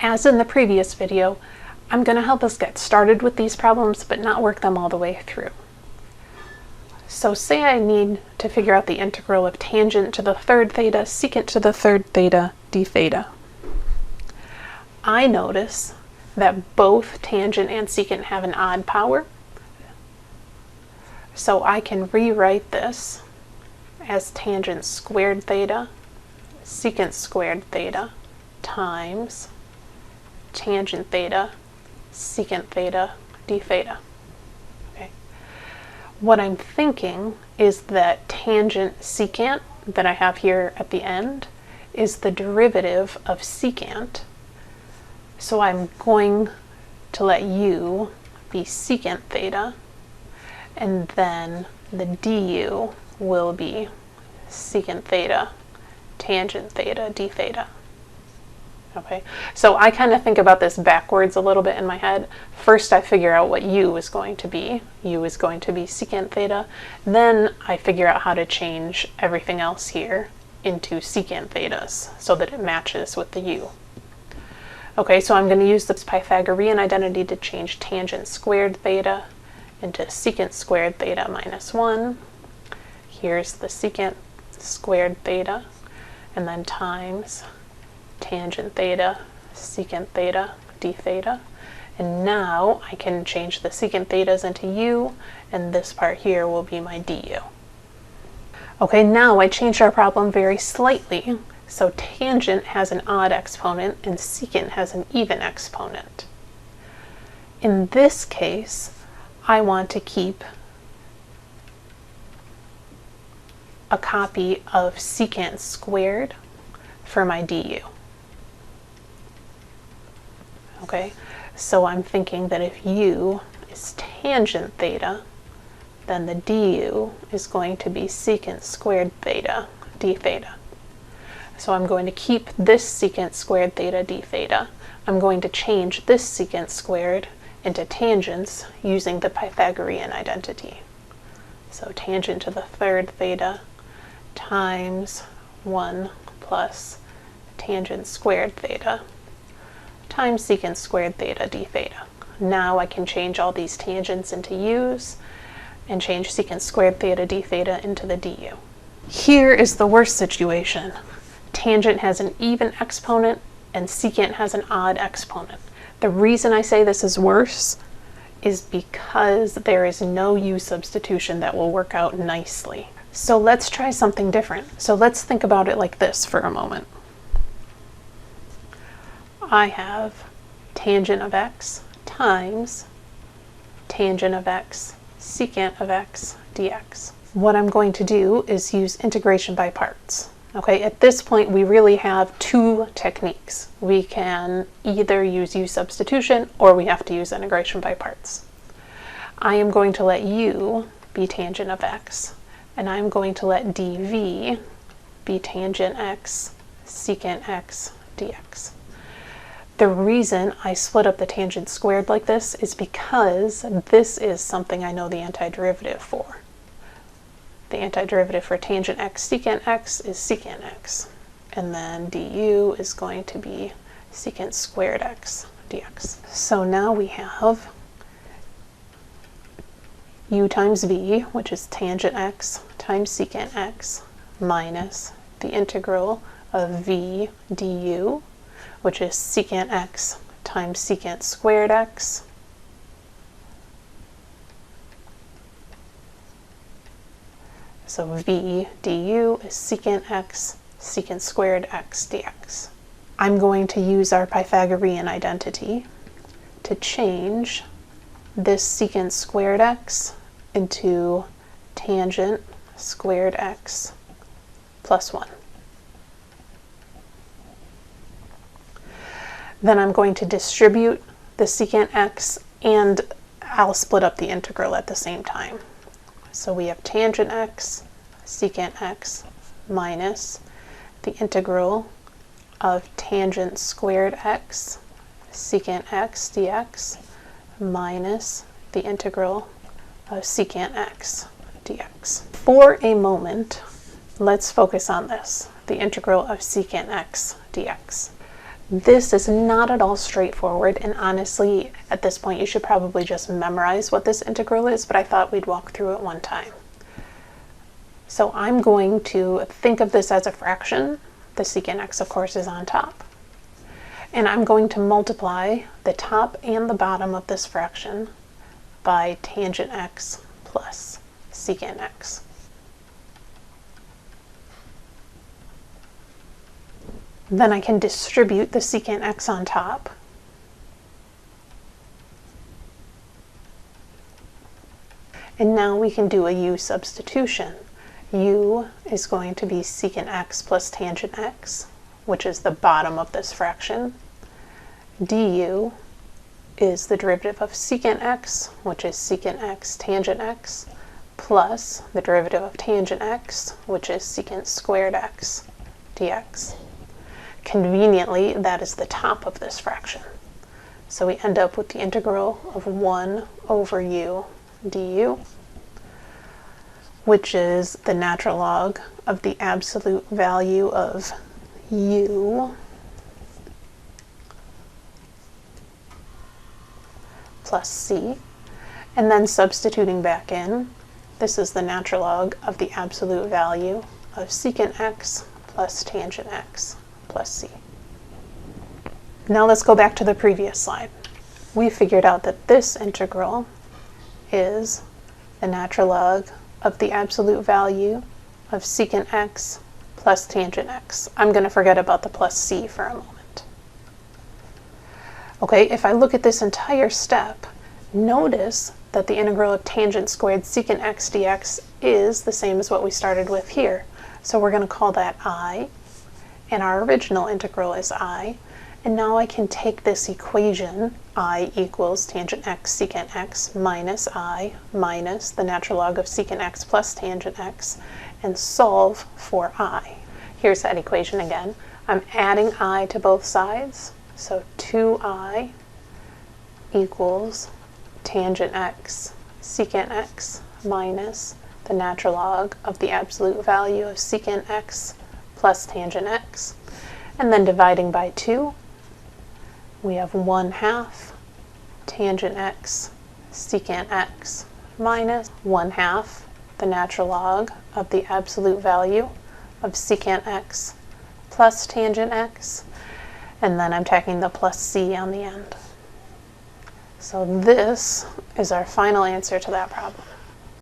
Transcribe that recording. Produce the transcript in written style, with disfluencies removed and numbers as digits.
As in the previous video, I'm going to help us get started with these problems but not work them all the way through. So say I need to figure out the integral of tangent to the third theta, secant to the third theta, d theta. I notice that both tangent and secant have an odd power. So I can rewrite this as tangent squared theta, secant squared theta, times tangent theta, secant theta, d theta. Okay. What I'm thinking is that tangent secant that I have here at the end is the derivative of secant. So I'm going to let u be secant theta, and then the du will be secant theta, tangent theta, d theta. Okay, so I kind of think about this backwards a little bit in my head. First I figure out what u is going to be. U is going to be secant theta. Then I figure out how to change everything else here into secant thetas so that it matches with the u. Okay, so I'm going to use this Pythagorean identity to change tangent squared theta into secant squared theta minus 1. Here's the secant squared theta, and then times tangent theta, secant theta, d theta. And now I can change the secant thetas into u, and this part here will be my du. Okay, now I changed our problem very slightly. So tangent has an odd exponent and secant has an even exponent. In this case, I want to keep a copy of secant squared for my du. Okay, so I'm thinking that if u is tangent theta, then the du is going to be secant squared theta, d theta. So I'm going to keep this secant squared theta, d theta. I'm going to change this secant squared into tangents using the Pythagorean identity. So tangent to the third theta times 1 plus tangent squared theta times secant squared theta, d theta. Now I can change all these tangents into u's and change secant squared theta, d theta into the du. Here is the worst situation. Tangent has an even exponent and secant has an odd exponent. The reason I say this is worse is because there is no u substitution that will work out nicely. So let's try something different. So let's think about it like this for a moment. I have tangent of x times tangent of x, secant of x, dx. What I'm going to do is use integration by parts. Okay, at this point we really have two techniques. We can either use u substitution or we have to use integration by parts. I am going to let u be tangent of x, and I'm going to let dv be tangent x, secant x, dx. The reason I split up the tangent squared like this is because this is something I know the antiderivative for. The antiderivative for tangent x secant x is secant x, and then du is going to be secant squared x dx. So now we have u times v, which is tangent x times secant x, minus the integral of v du, which is secant x times secant squared x, so v du is secant x, secant squared x dx. I'm going to use our Pythagorean identity to change this secant squared x into tangent squared x plus 1. Then I'm going to distribute the secant x, and I'll split up the integral at the same time. So we have tangent x, secant x, minus the integral of tangent squared x, secant x dx, minus the integral of secant x dx. For a moment, let's focus on this, the integral of secant x dx. This is not at all straightforward, and honestly, at this point, you should probably just memorize what this integral is, but I thought we'd walk through it one time. So I'm going to think of this as a fraction. The secant x, of course, is on top. And I'm going to multiply the top and the bottom of this fraction by tangent x plus secant x. Then I can distribute the secant x on top. And now we can do a u substitution. U is going to be secant x plus tangent x, which is the bottom of this fraction. Du is the derivative of secant x, which is secant x tangent x, plus the derivative of tangent x, which is secant squared x dx. Conveniently, that is the top of this fraction. So we end up with the integral of 1 over u du, which is the natural log of the absolute value of u plus c. And then substituting back in, this is the natural log of the absolute value of secant x plus tangent x plus c. Now let's go back to the previous slide. We figured out that this integral is the natural log of the absolute value of secant x plus tangent x. I'm going to forget about the plus c for a moment. Okay, if I look at this entire step, notice that the integral of tangent squared secant x dx is the same as what we started with here. So we're going to call that I, and our original integral is I. And now I can take this equation, I equals tangent x secant x minus I minus the natural log of secant x plus tangent x, and solve for I. Here's that equation again. I'm adding I to both sides, so 2I equals tangent x secant x minus the natural log of the absolute value of secant x plus tangent x, and then dividing by 2, we have 1/2 tangent x secant x minus 1/2 the natural log of the absolute value of secant x plus tangent x, and then I'm tacking the plus c on the end. So this is our final answer to that problem.